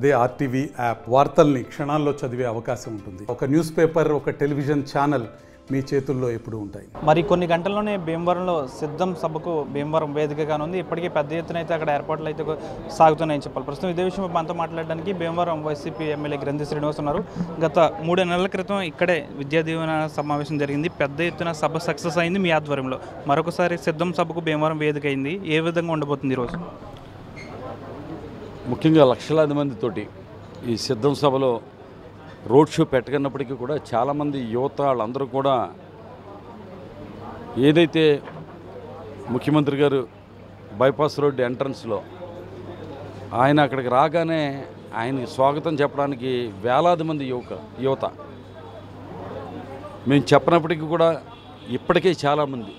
అదే RTV app వార్తల్ని క్షణాల్లో చదివే అవకాశం ఉంటుంది. ఒక న్యూస్ పేపర్, ఒక టెలివిజన్ ఛానల్ మీ చేతుల్లో ఎప్పుడూ ఉంటాయి. మరి కొన్ని గంటల్లోనే భీమవరంలో సిద్ధం సభకు భీమవరం వేదికగా ఉంది. ఇప్పటికీ పెద్ద ఎత్తున అయితే అక్కడ ఏర్పాట్లు అయితే సాగుతున్నాయని చెప్పాలి. ప్రస్తుతం ఇదే విషయం మనతో మాట్లాడడానికి భీమవరం వైసీపీ ఎమ్మెల్యే గ్రంథి శ్రీనివాస్ ఉన్నారు. గత 3 నెలల క్రితం ఇక్కడే విద్యా దీవెన సమావేశం జరిగింది. పెద్ద ఎత్తున సభ సక్సెస్ అయింది మీ ఆధ్వర్యంలో. మరొకసారి సిద్ధం సభకు భీమవరం వేదిక అయింది. ఏ విధంగా ఉండబోతుంది ఈరోజు? ముఖ్యంగా లక్షలాది మందితోటి ఈ సిద్ధం సభలో రోడ్ షో పెట్టకున్నప్పటికీ కూడా చాలామంది యువత వాళ్ళందరూ కూడా ఏదైతే ముఖ్యమంత్రి గారు బైపాస్ రోడ్డు ఎంట్రన్స్లో ఆయన అక్కడికి రాగానే ఆయనకి స్వాగతం చెప్పడానికి వేలాది మంది యువత మేము చెప్పినప్పటికీ కూడా ఇప్పటికే చాలామంది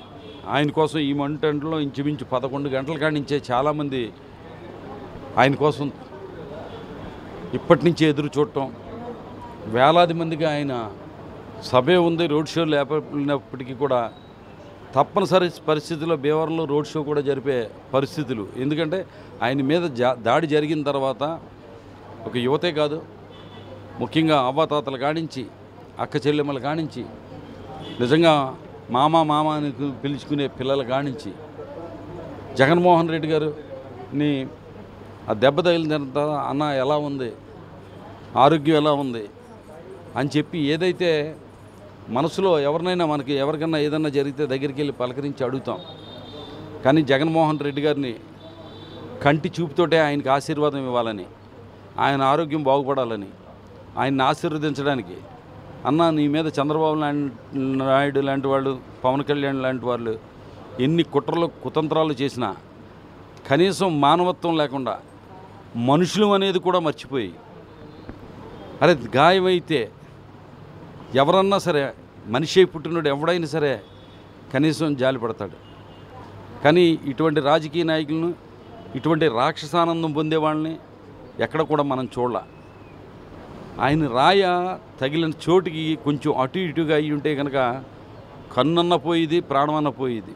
ఆయన కోసం ఈ మంటలో ఇంచుమించు 11 గంటల కాడి నుంచే చాలామంది ఆయన కోసం ఇప్పటి నుంచే ఎదురు చూడటం, వేలాది మందికి ఆయన సభే ఉంది, రోడ్ షో లేకపోయినప్పటికీ కూడా తప్పనిసరి పరిస్థితుల్లో భీమవరంలో రోడ్ షో కూడా జరిపే పరిస్థితులు. ఎందుకంటే ఆయన మీద దాడి జరిగిన తర్వాత ఒక యువతే కాదు, ముఖ్యంగా అవ్వాతాతల కానించి అక్క చెల్లెమ్మల కానించి నిజంగా మామ అని పిలుచుకునే పిల్లల కానించి జగన్మోహన్ రెడ్డి గారిని ఆ దెబ్బ తగిలిన తర్వాత అన్న ఎలా ఉంది, ఆరోగ్యం ఎలా ఉంది అని చెప్పి ఏదైతే మనసులో ఎవరికైనా ఏదైనా జరిగితే దగ్గరికి వెళ్ళి పలకరించి అడుగుతాం. కానీ జగన్మోహన్ రెడ్డి గారిని కంటి చూపుతోటే ఆయనకి ఆశీర్వాదం ఇవ్వాలని, ఆయన ఆరోగ్యం బాగుపడాలని, ఆయన్ని ఆశీర్వదించడానికి అన్న నీ మీద చంద్రబాబు నాయుడు లాంటి వాళ్ళు, పవన్ కళ్యాణ్ లాంటి వాళ్ళు ఎన్ని కుతంత్రాలు చేసినా కనీసం మానవత్వం లేకుండా మనుషులు అనేది కూడా మర్చిపోయి, అరే గాయమైతే ఎవరన్నా సరే మనిషి పుట్టినోడు ఎవడైనా సరే కనీసం జాలి పడతాడు. కానీ ఇటువంటి రాజకీయ నాయకులను, ఇటువంటి రాక్షసానందం పొందే వాళ్ళని ఎక్కడ కూడా మనం చూడాల. ఆయన రాయ తగిలిన చోటుకి కొంచెం అటు ఇటుగా అయ్యి ఉంటే కనుక కన్నన్న పోయేది, ప్రాణమన్న పోయేది.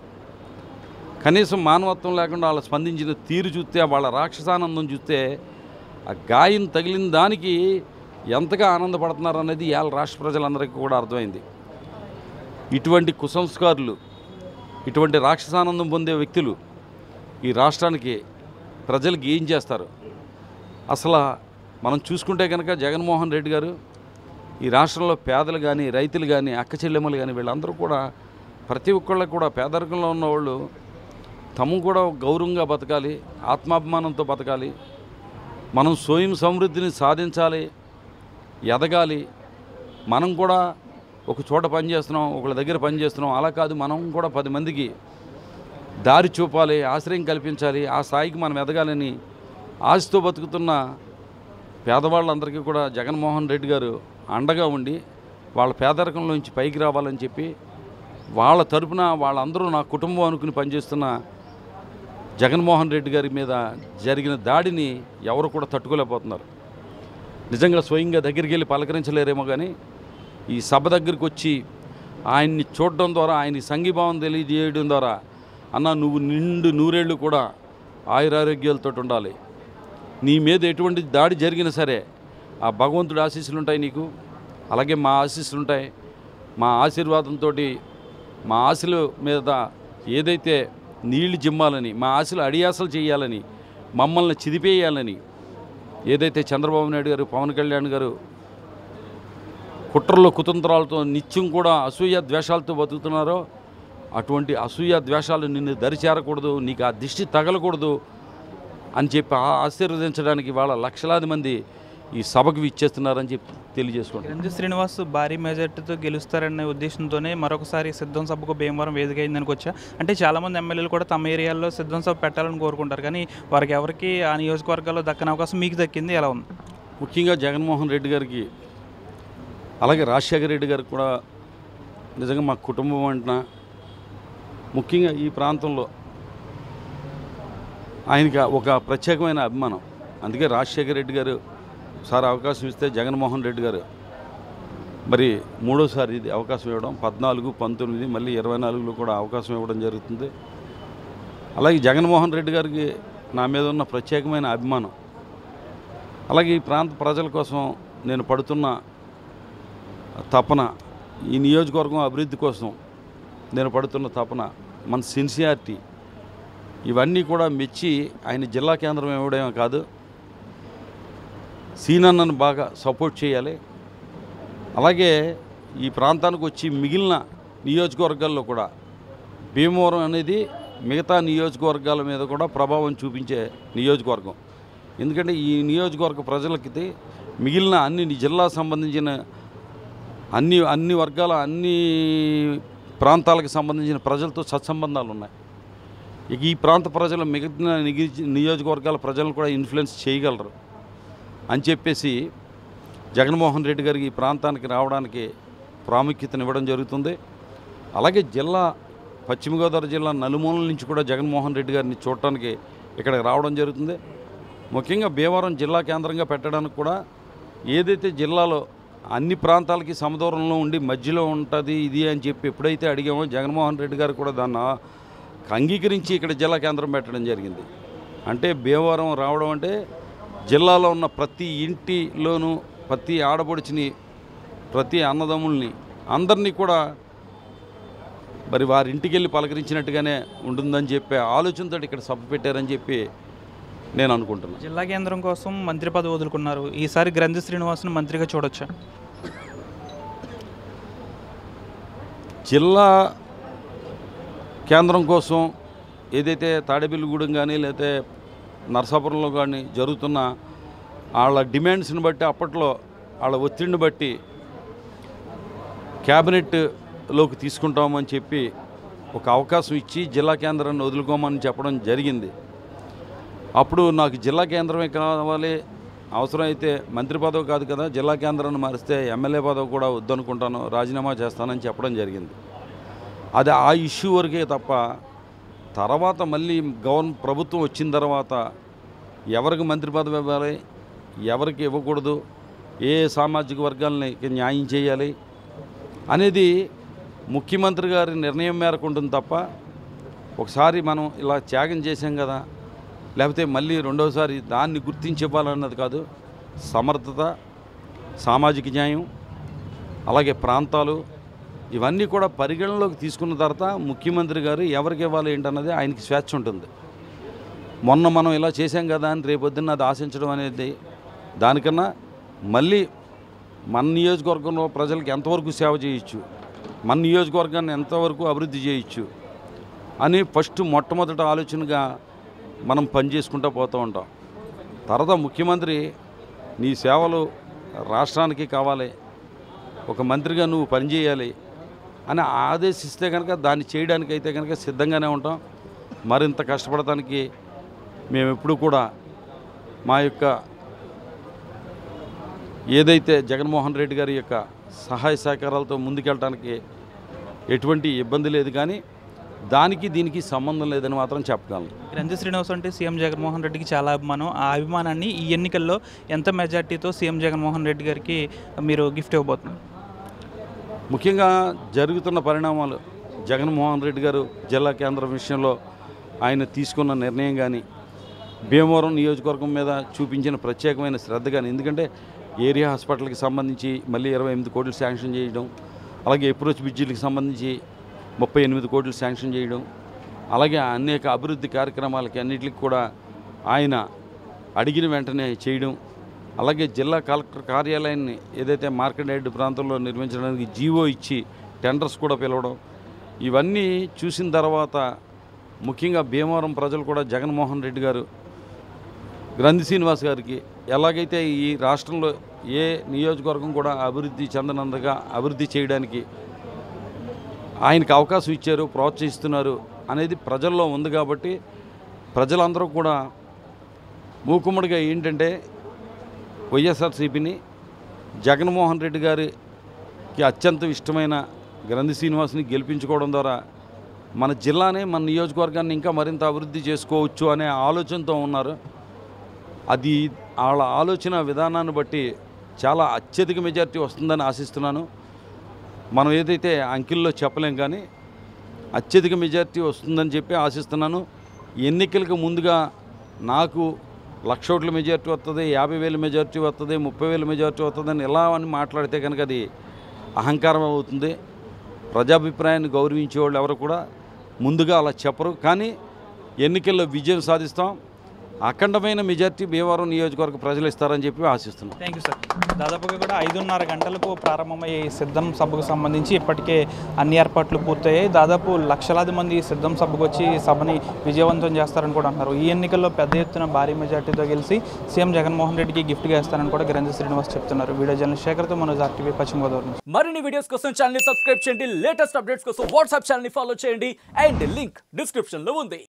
కనీసం మానవత్వం లేకుండా వాళ్ళ స్పందించిన తీరు చూస్తే, వాళ్ళ రాక్షసానందం చూస్తే, ఆ గాయం తగిలిన దానికి ఎంతగా ఆనందపడుతున్నారు అనేది ఇవాళ రాష్ట్ర ప్రజలందరికీ కూడా అర్థమైంది. ఇటువంటి కుసంస్కారులు, ఇటువంటి రాక్షసానందం పొందే వ్యక్తులు ఈ రాష్ట్రానికి ప్రజలకు ఏం చేస్తారు? అసలు మనం చూసుకుంటే కనుక జగన్మోహన్ రెడ్డి గారు ఈ రాష్ట్రంలో పేదలు కానీ, రైతులు కానీ, అక్క చెల్లెమ్మలు కానీ వీళ్ళందరూ కూడా ప్రతి ఒక్కళ్ళకు కూడా పేదరికంలో ఉన్నవాళ్ళు తమ కూడా గౌరవంగా బతకాలి, ఆత్మాభిమానంతో బతకాలి, మనం స్వయం సమృద్ధిని సాధించాలి, ఎదగాలి. మనం కూడా ఒక చోట పనిచేస్తున్నాం, ఒకళ్ళ దగ్గర పనిచేస్తున్నాం, అలా కాదు, మనం కూడా 10 మందికి దారి చూపాలి, ఆశ్రయం కల్పించాలి, ఆ స్థాయికి మనం ఎదగాలని ఆశతో బతుకుతున్న పేదవాళ్ళందరికీ కూడా జగన్మోహన్ రెడ్డి గారు అండగా ఉండి వాళ్ళ పేదరికంలోంచి పైకి రావాలని చెప్పి వాళ్ళ తరపున వాళ్ళందరూ నా కుటుంబం అనుకుని పనిచేస్తున్న జగన్మోహన్ రెడ్డి గారి మీద జరిగిన దాడిని ఎవరు కూడా తట్టుకోలేకపోతున్నారు. నిజంగా స్వయంగా దగ్గరికి వెళ్ళి పలకరించలేరేమో కానీ ఈ సభ దగ్గరికి వచ్చి ఆయన్ని చూడడం ద్వారా, ఆయన్ని సంఘీభావం తెలియజేయడం ద్వారా అన్న నువ్వు నిండు నూరేళ్ళు కూడా ఆయురారోగ్యాలతో ఉండాలి, నీ మీద ఎటువంటి దాడి జరిగినా సరే ఆ భగవంతుడి ఆశీస్సులు ఉంటాయి నీకు, అలాగే మా ఆశీస్సులు ఉంటాయి, మా ఆశీర్వాదంతో మా ఆశల మీద ఏదైతే నీళ్లు జిమ్మాలని, మా ఆశలు అడియాసలు చేయాలని, మమ్మల్ని చిదిపేయాలని ఏదైతే చంద్రబాబు నాయుడు గారు, పవన్ కళ్యాణ్ గారు కుట్రలు కుతంత్రాలతో నిత్యం కూడా అసూయ ద్వేషాలతో బతుకుతున్నారో అటువంటి అసూయ ద్వేషాలు నిన్ను దరిచేరకూడదు, నీకు ఆ దిష్టి తగలకూడదు అని చెప్పి ఆశీర్వదించడానికి వాళ్ళ లక్షలాది మంది ఈ సభకు ఇచ్చేస్తున్నారని చెప్పి తెలియజేసుకుంటారు. గ్రంథి శ్రీనివాస్ భారీ మెజార్టీతో గెలుస్తారనే ఉద్దేశంతోనే మరొకసారి సిద్ధం సభకు భీమవరం వేదిక అయిందని వచ్చా. అంటే చాలామంది ఎమ్మెల్యేలు కూడా తమ ఏరియాలో సిద్ధం సభ పెట్టాలని కోరుకుంటారు, కానీ వారికి ఎవరికి ఆ నియోజకవర్గాల్లో దక్కని అవకాశం మీకు దక్కింది, ఎలా ఉంది? ముఖ్యంగా జగన్మోహన్ రెడ్డి గారికి, అలాగే రాజశేఖర రెడ్డి గారికి కూడా నిజంగా మా కుటుంబం అంటున్నా, ముఖ్యంగా ఈ ప్రాంతంలో ఆయనకి ఒక ప్రత్యేకమైన అభిమానం. అందుకే రాజశేఖర రెడ్డి గారు సార్ అవకాశం ఇస్తే జగన్మోహన్ రెడ్డి గారు మరి 3వసారి ఇది అవకాశం ఇవ్వడం, 14, 19 మళ్ళీ 24లో కూడా అవకాశం ఇవ్వడం జరుగుతుంది. అలాగే జగన్మోహన్ రెడ్డి గారికి నా మీద ఉన్న ప్రత్యేకమైన అభిమానం అలాగే ఈ ప్రాంత ప్రజల కోసం నేను పడుతున్న తపన, ఈ నియోజకవర్గం అభివృద్ధి కోసం నేను పడుతున్న తపన, మన సిన్సియారిటీ, ఇవన్నీ కూడా మెచ్చి ఆయన జిల్లా కేంద్రం ఇవ్వడమే కాదు, సీనన్నను బాగా సపోర్ట్ చేయాలి. అలాగే ఈ ప్రాంతానికి వచ్చి మిగిలిన నియోజకవర్గాల్లో కూడా భీమవరం అనేది మిగతా నియోజకవర్గాల మీద కూడా ప్రభావం చూపించే నియోజకవర్గం. ఎందుకంటే ఈ నియోజకవర్గ ప్రజలకి మిగిలిన అన్ని జిల్లా సంబంధించిన అన్ని వర్గాల అన్ని ప్రాంతాలకు సంబంధించిన ప్రజలతో సత్సంబంధాలు ఉన్నాయి. ఇక ఈ ప్రాంత ప్రజలు మిగిలిన నియోజకవర్గాల ప్రజలను కూడా ఇన్ఫ్లుయెన్స్ చేయగలరు అని చెప్పేసి జగన్మోహన్ రెడ్డి గారికి ఈ ప్రాంతానికి రావడానికి ప్రాముఖ్యతనివ్వడం జరుగుతుంది. అలాగే పశ్చిమ గోదావరి జిల్లా నలుమూలల నుంచి కూడా జగన్మోహన్ రెడ్డి గారిని చూడటానికి ఇక్కడికి రావడం జరుగుతుంది. ముఖ్యంగా భీమవరం జిల్లా కేంద్రంగా పెట్టడానికి కూడా ఏదైతే జిల్లాలో అన్ని ప్రాంతాలకి సమదూరంలో ఉండి మధ్యలో ఉంటుంది ఇది అని చెప్పి ఎప్పుడైతే అడిగామో జగన్మోహన్ రెడ్డి గారు కూడా దాన్ని అంగీకరించి ఇక్కడ జిల్లా కేంద్రం పెట్టడం జరిగింది. అంటే భీమవరం రావడం అంటే జిల్లాలో ఉన్న ప్రతి ఇంటిలోనూ ప్రతి ఆడపడుచుని, ప్రతి అన్నదమ్ముల్ని అందరినీ కూడా మరి వారి ఇంటికి వెళ్ళి పలకరించినట్టుగానే ఉంటుందని చెప్పి ఆలోచనతో ఇక్కడ సభ పెట్టారని చెప్పి నేను అనుకుంటున్నాను. జిల్లా కేంద్రం కోసం మంత్రి పదవి వదులుకున్నారు. ఈసారి గ్రంథి శ్రీనివాస్ను మంత్రిగా చూడొచ్చా? జిల్లా కేంద్రం కోసం ఏదైతే తాడేపల్లిగూడెం కానీ లేకపోతే నరసాపురంలో కానీ జరుగుతున్న వాళ్ళ డిమాండ్స్ని బట్టి, అప్పట్లో వాళ్ళ ఒత్తిడిని బట్టి క్యాబినెట్లోకి తీసుకుంటామని చెప్పి ఒక అవకాశం ఇచ్చి జిల్లా కేంద్రాన్ని వదులుకోమని చెప్పడం జరిగింది. అప్పుడు నాకు జిల్లా కేంద్రమే కావాలి, అవసరమైతే మంత్రి పదవి కాదు కదా, జిల్లా కేంద్రాన్ని మారిస్తే ఎమ్మెల్యే పదవి కూడా వద్దనుకుంటాను, రాజీనామా చేస్తానని చెప్పడం జరిగింది. అది ఆ ఇష్యూ వరకే తప్ప తర్వాత మళ్ళీ ప్రభుత్వం వచ్చిన తర్వాత ఎవరికి మంత్రి పదవి ఇవ్వాలి, ఎవరికి ఇవ్వకూడదు, ఏ సామాజిక వర్గాలని న్యాయం చేయాలి అనేది ముఖ్యమంత్రి గారి నిర్ణయం మేరకు ఉంటుంది తప్ప ఒకసారి మనం ఇలా త్యాగం చేసాం కదా లేకపోతే మళ్ళీ రెండోసారి దాన్ని గుర్తించి ఇవ్వాలన్నది కాదు. సమర్థత, సామాజిక న్యాయం, అలాగే ప్రాంతాలు ఇవన్నీ కూడా పరిగణలోకి తీసుకున్న తర్వాత ముఖ్యమంత్రి గారు ఎవరికి ఇవ్వాలి ఏంటన్నది ఆయనకి స్వేచ్ఛ ఉంటుంది. మొన్న మనం ఇలా చేసాం కదా అని రేపొద్దున్న అది ఆశించడం అనేది దానికన్నా మళ్ళీ మన నియోజకవర్గంలో ప్రజలకు ఎంతవరకు సేవ చేయొచ్చు, మన నియోజకవర్గాన్ని ఎంతవరకు అభివృద్ధి చేయొచ్చు అని మొట్టమొదటి ఆలోచనగా మనం పనిచేసుకుంటూ పోతూ ఉంటాం. తర్వాత ముఖ్యమంత్రి నీ సేవలు రాష్ట్రానికి కావాలి, ఒక మంత్రిగా నువ్వు పనిచేయాలి అని ఆదేశిస్తే కనుక దాన్ని చేయడానికైతే కనుక సిద్ధంగానే ఉంటాం. మరింత కష్టపడటానికి మేము ఎప్పుడు కూడా మా యొక్క ఏదైతే జగన్మోహన్ రెడ్డి గారి యొక్క సహాయ సహకారాలతో ముందుకెళ్ళడానికి ఎటువంటి ఇబ్బంది లేదు, కానీ దానికి దీనికి సంబంధం లేదని మాత్రం చెప్పగలను. గ్రంథి శ్రీనివాస్ అంటే సీఎం జగన్మోహన్ రెడ్డికి చాలా అభిమానం. ఆ అభిమానాన్ని ఈ ఎన్నికల్లో ఎంత మెజార్టీతో సీఎం జగన్మోహన్ రెడ్డి గారికి మీరు గిఫ్ట్ ఇవ్వబోతున్నారు? ముఖ్యంగా జరుగుతున్న పరిణామాలు, జగన్మోహన్ రెడ్డి గారు జిల్లా కేంద్రం విషయంలో ఆయన తీసుకున్న నిర్ణయం కానీ, భీమవరం నియోజకవర్గం మీద చూపించిన ప్రత్యేకమైన శ్రద్ధ కానీ, ఎందుకంటే ఏరియా హాస్పిటల్కి సంబంధించి మళ్ళీ 28 కోట్లు శాంక్షన్ చేయడం, అలాగే అప్రోచ్ బ్రిడ్జిలకు సంబంధించి 38 కోట్లు శాంక్షన్ చేయడం, అలాగే అనేక అభివృద్ధి కార్యక్రమాలకి అన్నిటికి కూడా ఆయన అడిగిన వెంటనే చేయడం, అలాగే జిల్లా కలెక్టర్ కార్యాలయాన్ని ఏదైతే మార్కెట్ యార్డ్ ప్రాంతంలో నిర్మించడానికి జీవో ఇచ్చి టెండర్స్ కూడా పిలవడం, ఇవన్నీ చూసిన తర్వాత ముఖ్యంగా భీమవరం ప్రజలు కూడా జగన్మోహన్ రెడ్డి గారు గ్రంథి శ్రీనివాస్ గారికి ఎలాగైతే ఈ రాష్ట్రంలో ఏ నియోజకవర్గం కూడా అభివృద్ధి చెందనంతగా అభివృద్ధి చేయడానికి ఆయనకు అవకాశం ఇచ్చారు, ప్రోత్సహిస్తున్నారు అనేది ప్రజల్లో ఉంది. కాబట్టి ప్రజలందరూ కూడా మూకుమ్మడిగా ఏంటంటే వైఎస్ఆర్సీపీని, జగన్మోహన్ రెడ్డి గారికి అత్యంత ఇష్టమైన గ్రంథి శ్రీనివాస్ని గెలిపించుకోవడం ద్వారా మన జిల్లానే, మన నియోజకవర్గాన్ని ఇంకా మరింత అభివృద్ధి చేసుకోవచ్చు అనే ఆలోచనతో ఉన్నారు. అది వాళ్ళ ఆలోచన విధానాన్ని బట్టి చాలా అత్యధిక మెజారిటీ వస్తుందని ఆశిస్తున్నాను. మనం ఏదైతే అంకెల్లో చెప్పలేం, కానీ అత్యధిక మెజారిటీ వస్తుందని చెప్పి ఆశిస్తున్నాను. ఎన్నికలకు ముందుగా నాకు 1,00,000 ఓట్ల మెజారిటీ వస్తుంది, 50,000 మెజారిటీ వస్తుంది, 30,000 మెజారిటీ వస్తుందని ఇలా అని మాట్లాడితే కనుక అది అహంకారం అవుతుంది. ప్రజాభిప్రాయాన్ని గౌరవించే వాళ్ళు ఎవరు కూడా ముందుగా అలా చెప్పరు. కానీ ఎన్నికల్లో విజయం సాధిస్తాం, అఖండమైన మెజార్టీ భీమవరం నియోజకవర్గ ప్రజలు ఇస్తారని చెప్పి ఆశిస్తున్నాం. Thank you sir. దాదాపుగా కూడా 5:30 గంటలకు ప్రారంభమయ్యే సిద్ధం సభకు సంబంధించి ఇప్పటికే అన్ని ఏర్పాట్లు పూర్తయ్యాయి. దాదాపు లక్షలాది మంది సిద్ధం సభకు వచ్చి సభని విజయవంతం చేస్తారని కూడా అంటున్నారు. ఈ ఎన్నికల్లో పెద్ద ఎత్తున భారీ మెజార్టీతో గెలిచి సీఎం జగన్మోహన్ రెడ్డికి గిఫ్ట్గా ఇస్తారని కూడా గ్రంథి శ్రీనివాస్ చెప్తున్నారు. వీడియో జర్నలిస్ట్ శేఖర్తో మనోజ్, RTV పశ్చిమ గోదావరి నుంచి. మరిన్ని వీడియోస్ కోసం ఛానల్ సబ్స్క్రైబ్ చేయండి, లేటెస్ట్ అప్డేట్స్ కోసం వాట్సాప్ ఛానల్ ఫాలో చేయండి అండ్ లింక్ డిస్క్రిప్షన్ లో ఉంది.